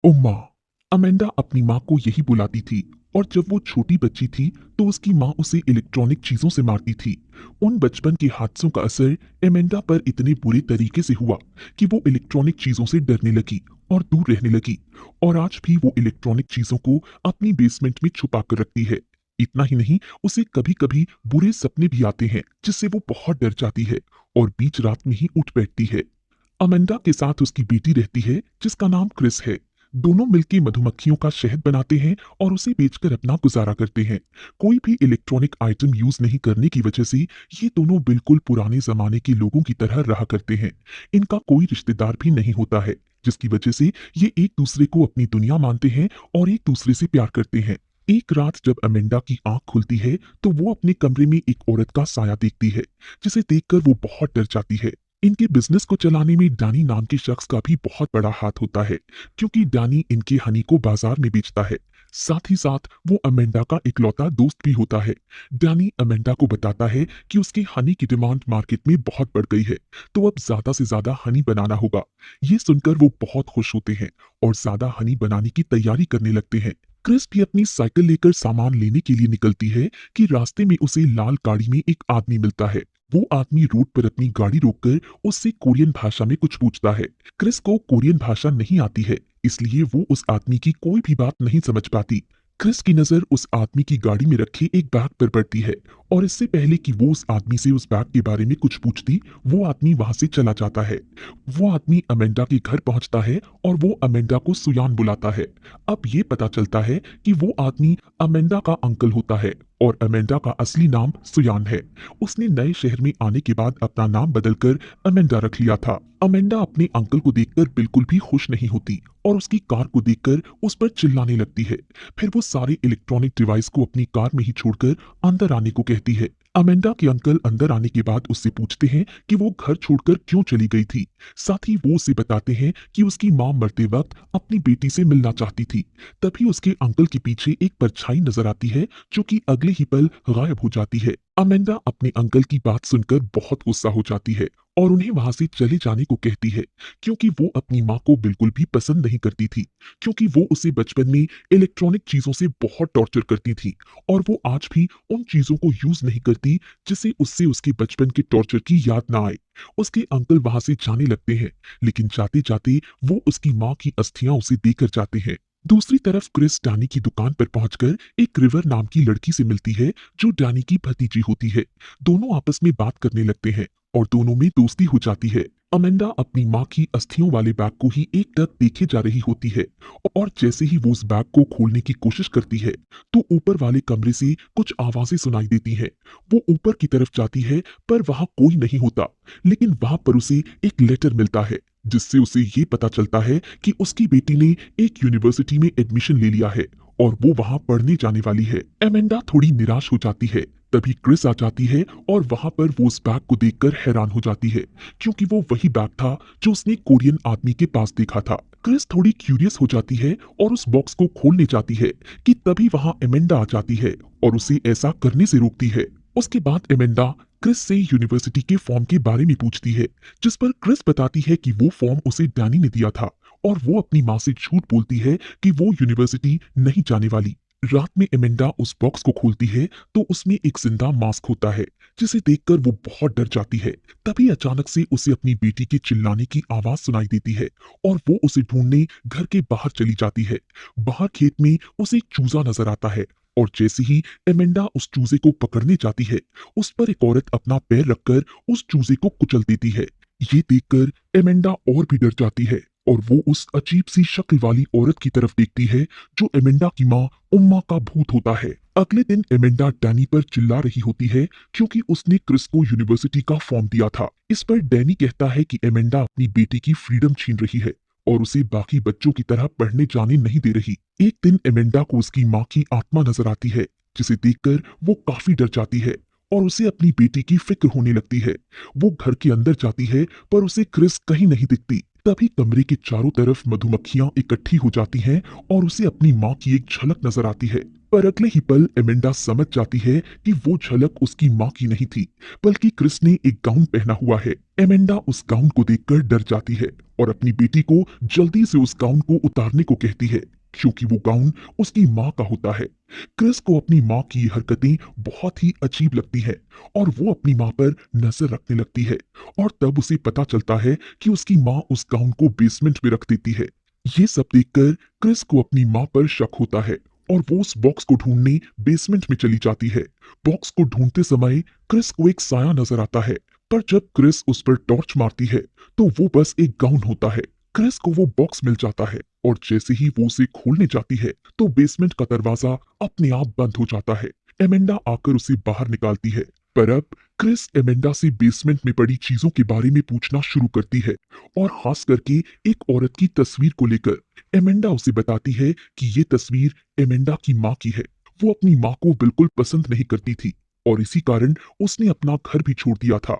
उम्मा। Amanda अपनी माँ को यही बुलाती थी और जब वो छोटी बच्ची थी तो उसकी माँ उसे इलेक्ट्रॉनिक चीजों से मारती थी। उन बचपन के हादसों का असर एमेंडा पर इतने बुरे तरीके से हुआ कि वो इलेक्ट्रॉनिक चीजों से डरने लगी और दूर रहने लगी। और आज भी वो इलेक्ट्रॉनिक चीजों को अपनी बेसमेंट में छुपा कर रखती है। इतना ही नहीं, उसे कभी कभी बुरे सपने भी आते हैं जिससे वो बहुत डर जाती है और बीच रात में ही उठ बैठती है। अमेंडा के साथ उसकी बेटी रहती है जिसका नाम क्रिस है। दोनों मिलकर मधुमक्खियों का शहद बनाते हैं और उसे बेचकर अपना गुजारा करते हैं। कोई भी इलेक्ट्रॉनिक आइटम यूज नहीं करने की वजह से ये दोनों बिल्कुल पुराने जमाने के लोगों की तरह रहा करते हैं। इनका कोई रिश्तेदार भी नहीं होता है, जिसकी वजह से ये एक दूसरे को अपनी दुनिया मानते हैं और एक दूसरे से प्यार करते हैं। एक रात जब अमेंडा की आंख खुलती है तो वो अपने कमरे में एक औरत का साया देखती है, जिसे देखकर वो बहुत डर जाती है। इनके बिजनेस को चलाने में डैनी नाम के शख्स का भी बहुत बड़ा हाथ होता है, क्योंकि डैनी इनके हनी को बाजार में बेचता है। साथ ही साथ वो अमेंडा का इकलौता दोस्त भी होता है। डैनी अमेंडा को बताता है कि उसके हनी की डिमांड मार्केट में बहुत बढ़ गई है, तो अब ज्यादा से ज्यादा हनी बनाना होगा। ये सुनकर वो बहुत खुश होते हैं और ज्यादा हनी बनाने की तैयारी करने लगते हैं। क्रिस भी अपनी साइकिल लेकर सामान लेने के लिए निकलती है कि रास्ते में उसे लाल गाड़ी में एक आदमी मिलता है। वो आदमी रोड पर अपनी गाड़ी रोककर उससे कोरियन भाषा में कुछ पूछता है। क्रिस को कोरियन भाषा नहीं आती है, इसलिए वो उस आदमी की कोई भी बात नहीं समझ पाती। क्रिस की नजर उस आदमी की गाड़ी में रखे एक बैग पर पड़ती है और इससे पहले कि वो उस आदमी से उस बैग के बारे में कुछ पूछती, वो आदमी वहां से चला जाता है। वो आदमी अमेंडा के घर पहुंचता है और वो अमेंडा को सुयान बुलाता है। अब ये पता चलता है कि वो आदमी अमेंडा का अंकल होता है और अमेंडा का असली नाम सुयान है। उसने नए शहर में आने के बाद अपना नाम बदलकर अमेंडा रख लिया था। अमेंडा अपने अंकल को देखकर बिल्कुल भी खुश नहीं होती और उसकी कार को देखकर उस पर चिल्लाने लगती है। फिर वो सारे इलेक्ट्रॉनिक डिवाइस को अपनी कार में ही छोड़कर अंदर आने को कहती है। अमेंडा के अंकल अंदर आने के बाद उससे पूछते हैं कि वो घर छोड़कर क्यों चली गई थी। साथ ही वो उसे बताते हैं कि उसकी मां मरते वक्त अपनी बेटी से मिलना चाहती थी। तभी उसके अंकल के पीछे एक परछाई नजर आती है जो कि अगले ही पल गायब हो जाती है। अमेंडा अपने अंकल की बात सुनकर बहुत गुस्सा हो जाती है और उन्हें वहां से चले जाने को कहती है, क्योंकि वो अपनी मां को बिल्कुल भी पसंद नहीं करती थी, क्योंकि वो उसे बचपन में इलेक्ट्रॉनिक चीजों से बहुत टॉर्चर करती थी और वो आज भी उन चीजों को यूज नहीं करती जिससे उससे उसके बचपन के टॉर्चर की याद ना आए। उसके अंकल वहां से जाने लगते हैं, लेकिन जाते जाते वो उसकी मां की अस्थियां उसे देकर जाते हैं। दूसरी तरफ क्रिस डैनी की दुकान पर पहुंचकर एक रिवर नाम की लड़की से मिलती है जो डैनी की भतीजी होती है। दोनों आपस में बात करने लगते हैं और दोनों में दोस्ती हो जाती है। अमेंडा अपनी माँ की अस्थियों वाले बैग को ही एकटक देखे जा रही होती है और जैसे ही वो उस बैग को खोलने की कोशिश करती है तो ऊपर वाले कमरे से कुछ आवाजें सुनाई देती हैं। वो ऊपर की तरफ जाती है पर वहां कोई नहीं होता, लेकिन वहां पर उसे एक लेटर मिलता है जिससे उसे ये पता चलता है कि उसकी बेटी ने एक यूनिवर्सिटी में एडमिशन ले लिया है और वो वहां पढ़ने जाने वाली है। एमेंडा थोड़ी निराश हो जाती है। तभी क्रिस आ जाती है और वहां पर वो उस बैग को देखकर हैरान हो जाती है, क्योंकि वो वही बैग था जो उसने कोरियन आदमी के पास देखा था। क्रिस थोड़ी क्यूरियस हो जाती है और उस बॉक्स को खोलने जाती है कि तभी वहां एमेंडा आ जाती है और उसे ऐसा करने से रोकती है। उसके बाद एमेंडा क्रिस से यूनिवर्सिटी के फॉर्म के बारे में पूछती है, जिस पर क्रिस बताती है कि वो फॉर्म उसे डैनी ने दिया था और वो अपनी माँ से झूठ बोलती है कि वो यूनिवर्सिटी नहीं जाने वाली। रात में एमेंडा उस बॉक्स को खोलती है तो उसमें एक जिंदा मास्क होता है, जिसे देखकर वो बहुत डर जाती है। तभी अचानक से उसे अपनी बेटी के चिल्लाने की आवाज सुनाई देती है और वो उसे ढूंढने घर के बाहर चली जाती है। बाहर खेत में उसे एक चूजा नजर आता है और जैसे ही एमेंडा उस चूजे को पकड़ने जाती है, उस पर एक औरत अपना पैर रखकर उस चूजे को कुचल देती है। ये देखकर एमेंडा और भी डर जाती है और वो उस अजीब सी शक्ल वाली औरत की तरफ देखती है जो एमेंडा की माँ उम्मा का भूत होता है। अगले दिन एमेंडा डैनी पर चिल्ला रही होती है क्योंकि उसने क्रिस को यूनिवर्सिटी का फॉर्म दिया था। इस पर डैनी कहता है कि एमेंडा अपनी बेटी की फ्रीडम छीन रही है और उसे बाकी बच्चों की तरह पढ़ने जाने नहीं दे रही। एक दिन एमेंडा को उसकी माँ की आत्मा नजर आती है, जिसे देखकर वो काफी डर जाती है और उसे अपनी बेटी की फिक्र होने लगती है। वो घर के अंदर जाती है पर उसे क्रिस कहीं नहीं दिखती। तभी कमरे के चारों तरफ मधुमक्खियां इकट्ठी हो जाती हैं और उसे अपनी माँ की एक झलक नजर आती है। पर अगले ही पल एमेंडा समझ जाती है कि वो झलक उसकी माँ की नहीं थी, बल्कि क्रिस ने एक गाउन पहना हुआ है। एमेंडा उस गाउन को देखकर डर जाती है और अपनी बेटी को जल्दी से उस गाउन को उतारने को कहती है, क्योंकि वो गाउन उसकी माँ का होता है। क्रिस को अपनी माँ की ये हरकतें बहुत ही अजीब लगती है और वो अपनी माँ पर नजर रखने लगती है, और तब उसे पता चलता है कि उसकी माँ उस गाउन को बेसमेंट में रख देती है। ये सब देखकर क्रिस को अपनी माँ पर शक होता है और वो उस बॉक्स को ढूंढने बेसमेंट में चली जाती है। बॉक्स को ढूंढते समय क्रिस को एक साया नजर आता है, पर जब क्रिस उस पर टॉर्च मारती है तो वो बस एक गाउन होता है। क्रिस को वो बॉक्स मिल जाता है और जैसे ही वो उसे खोलने जाती है तो बेसमेंट का दरवाजा अपने आप बंद हो जाता है। एमेंडा आकर उसे बाहर निकालती है, पर अब क्रिस एमेंडा से बेसमेंट में पड़ी चीजों के बारे में पूछना शुरू करती है, और खास करके एक औरत की तस्वीर को लेकर। एमेंडा उसे बताती है कि ये तस्वीर एमेंडा की माँ की है। वो अपनी माँ को बिल्कुल पसंद नहीं करती थी और इसी कारण उसने अपना घर भी छोड़ दिया था।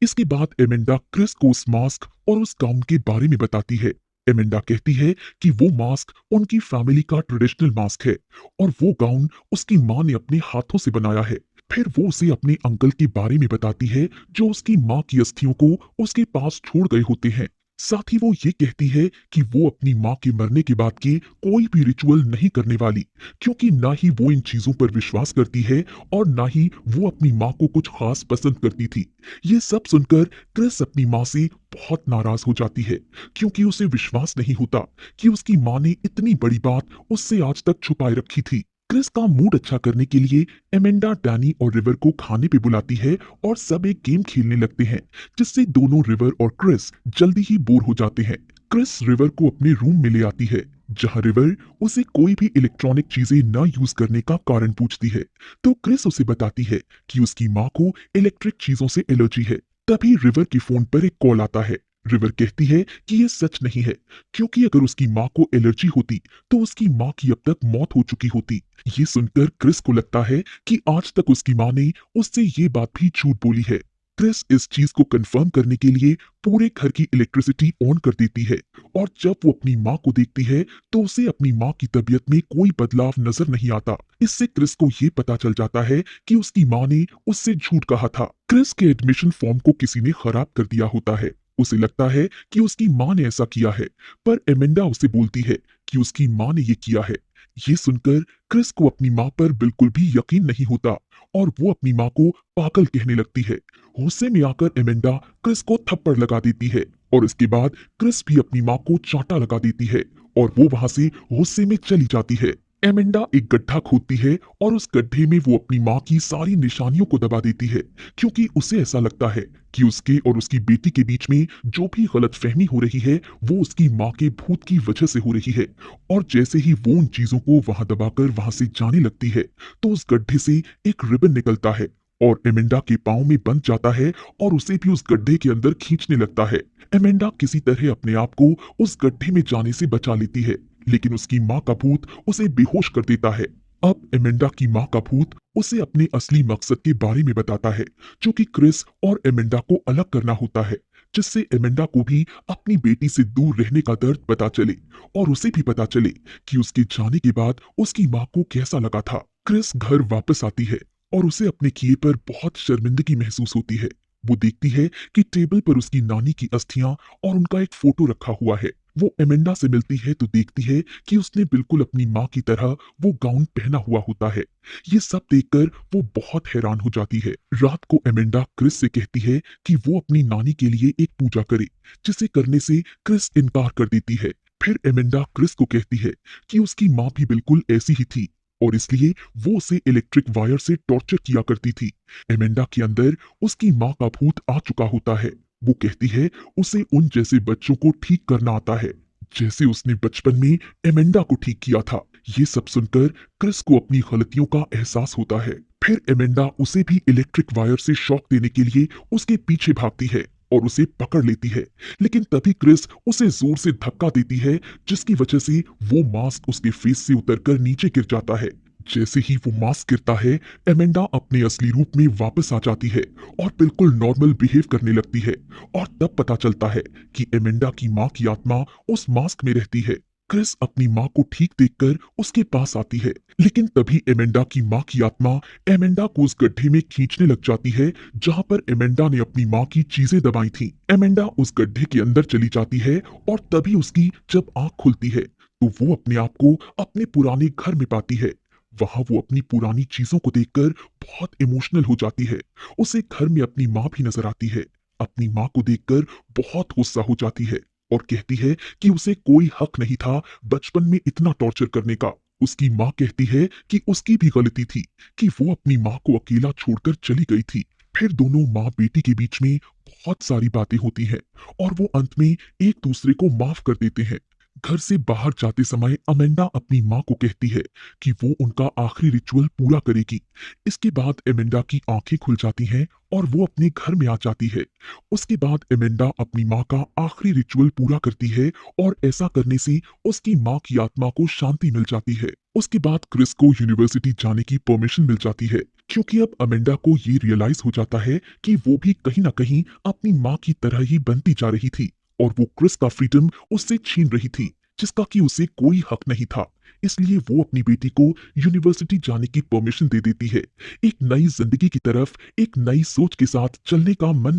इसके बाद एमेंडा क्रिस को उस मास्क और उस गाउन के बारे में बताती है। एमेंडा कहती है कि वो मास्क उनकी फैमिली का ट्रेडिशनल मास्क है और वो गाउन उसकी माँ ने अपने हाथों से बनाया है। फिर वो उसे अपने अंकल के बारे में बताती है जो उसकी माँ की अस्थियों को उसके पास छोड़ गए होते हैं। साथ ही वो ये कहती है कि वो अपनी माँ के मरने के बाद के कोई भी रिचुअल नहीं करने वाली, क्योंकि ना ही वो इन चीजों पर विश्वास करती है और ना ही वो अपनी माँ को कुछ खास पसंद करती थी। ये सब सुनकर क्रिस अपनी माँ से बहुत नाराज हो जाती है, क्योंकि उसे विश्वास नहीं होता कि उसकी माँ ने इतनी बड़ी बात उससे आज तक छुपाए रखी थी। क्रिस का मूड अच्छा करने के लिए एमेंडा डैनी और रिवर को खाने पे बुलाती है और सब एक गेम खेलने लगते हैं, जिससे दोनों रिवर और क्रिस जल्दी ही बोर हो जाते हैं। क्रिस रिवर को अपने रूम में ले आती है, जहां रिवर उसे कोई भी इलेक्ट्रॉनिक चीजें न यूज करने का कारण पूछती है, तो क्रिस उसे बताती है कि उसकी माँ को इलेक्ट्रिक चीजों से एलर्जी है। तभी रिवर के फोन पर एक कॉल आता है। रिवर कहती है कि ये सच नहीं है, क्योंकि अगर उसकी माँ को एलर्जी होती तो उसकी माँ की अब तक मौत हो चुकी होती। ये सुनकर क्रिस को लगता है कि आज तक उसकी माँ ने उससे ये बात भी झूठ बोली है। क्रिस इस चीज को कंफर्म करने के लिए पूरे घर की इलेक्ट्रिसिटी ऑन कर देती है, और जब वो अपनी माँ को देखती है तो उसे अपनी माँ की तबीयत में कोई बदलाव नजर नहीं आता। इससे क्रिस को ये पता चल जाता है कि उसकी माँ ने उससे झूठ कहा था। क्रिस के एडमिशन फॉर्म को किसी ने खराब कर दिया होता है। उसे लगता है कि उसकी माँ ने ऐसा किया है, पर एमेंडा उसे बोलती है कि उसकी माँ ने ये किया है। ये सुनकर क्रिस को अपनी माँ पर बिल्कुल भी यकीन नहीं होता और वो अपनी माँ को पागल कहने लगती है। गुस्से में आकर एमेंडा क्रिस को थप्पड़ लगा देती है और इसके बाद क्रिस भी अपनी माँ को चांटा लगा देती है और वो वहां से गुस्से में चली जाती है। एमेंडा एक गड्ढा खोदती है और उस गड्ढे में वो अपनी माँ की सारी निशानियों को दबा देती है, क्योंकि उसे ऐसा लगता है कि उसके और उसकी बेटी के बीच में जो भी गलतफहमी हो रही है वो उसकी माँ के भूत की वजह से हो रही है। और जैसे ही वो उन चीजों को वहां दबाकर वहां से जाने लगती है तो उस गड्ढे से एक रिबन निकलता है और एमेंडा के पाँव में बंध जाता है और उसे भी उस गड्ढे के अंदर खींचने लगता है। एमेंडा किसी तरह अपने आप को उस गड्ढे में जाने से बचा लेती है, लेकिन उसकी माँ का भूत उसे बेहोश कर देता है। अब एमेंडा की माँ का भूत उसे अपने असली मकसद के बारे में बताता है, जो कि क्रिस और एमेंडा को अलग करना होता है, जिससे एमेंडा को भी अपनी बेटी से दूर रहने का दर्द पता चले और उसे भी पता चले कि उसके जाने के बाद उसकी माँ को कैसा लगा था। क्रिस घर वापस आती है और उसे अपने किए पर बहुत शर्मिंदगी महसूस होती है। वो देखती है कि टेबल पर उसकी नानी की अस्थियां और उनका एक फोटो रखा हुआ है। वो एमेंडा से मिलती है तो देखती है कि उसने बिल्कुल अपनी माँ की तरह वो गाउन पहना हुआ होता है। ये सब देखकर वो बहुत हैरान हो जाती है। रात को एमेंडा क्रिस से कहती है कि वो अपनी नानी के लिए एक पूजा करे, जिसे करने से क्रिस इनकार कर देती है। फिर एमेंडा क्रिस को कहती है कि उसकी माँ भी बिल्कुल ऐसी ही थी और इसलिए वो उसे इलेक्ट्रिक वायर से टॉर्चर किया करती थी। एमेंडा के अंदर उसकी माँ का भूत आ चुका होता है। वो कहती है उसे उन जैसे बच्चों को ठीक करना आता है, जैसे उसने बचपन में एमेंडा को ठीक किया था। ये सब सुनकर क्रिस को अपनी गलतियों का एहसास होता है। फिर एमेंडा उसे भी इलेक्ट्रिक वायर से शॉक देने के लिए उसके पीछे भागती है और उसे पकड़ लेती है, लेकिन तभी क्रिस उसे जोर से धक्का देती है, जिसकी वजह से वो मास्क उसके फेस से उतरकर नीचे गिर जाता है। जैसे ही वो मास्क गिरता है, एमेंडा अपने असली रूप में वापस आ जाती है और बिल्कुल नॉर्मल बिहेव करने लगती है, और तब पता चलता है कि एमेंडा की माँ की आत्मा उस मास्क में रहती है। क्रिस अपनी माँ को ठीक देखकर उसके पास आती है, लेकिन तभी एमेंडा की माँ की आत्मा एमेंडा को उस गड्ढे में खींचने लग जाती है जहाँ पर एमेंडा ने अपनी माँ की चीजें दबाई थी। एमेंडा उस गड्ढे के अंदर चली जाती है और तभी उसकी जब आंख खुलती है तो वो अपने आप को अपने पुराने घर में पाती है। वहां वो अपनी पुरानी चीजों को देखकर बहुत इमोशनल हो जाती है। उसे घर में अपनी माँ भी नजर आती है। अपनी माँ को देखकर बहुत गुस्सा हो जाती है और कहती है कि उसे कोई हक नहीं था बचपन में इतना टॉर्चर करने का। उसकी माँ कहती है कि उसकी भी गलती थी कि वो अपनी माँ को अकेला छोड़कर चली गई थी। फिर दोनों माँ बेटी के बीच में बहुत सारी बातें होती हैं और वो अंत में एक दूसरे को माफ कर देते हैं। घर से बाहर जाते समय अमेंडा अपनी माँ को कहती है कि वो उनका आखिरी रिचुअल पूरा करेगी। इसके बाद एमेंडा की आंखें खुल जाती हैं और वो अपने घर में आ जाती है। उसके बाद एमेंडा अपनी माँ का आखिरी रिचुअल पूरा करती है और ऐसा करने से उसकी माँ की आत्मा को शांति मिल जाती है। उसके बाद क्रिस को यूनिवर्सिटी जाने की परमिशन मिल जाती है, क्योंकि अब अमेंडा को ये रियलाइज हो जाता है कि वो भी कहीं ना कहीं अपनी माँ की तरह ही बनती जा रही थी और वो क्रिस का फ्रीडम उससे छीन रही थी, जिसका कि उसे कोई हक नहीं था। इसलिए वो अपनी बेटी को यूनिवर्सिटी जाने की परमिशन दे देती है। एक नई जिंदगी की तरफ एक नई सोच के साथ चलने का मन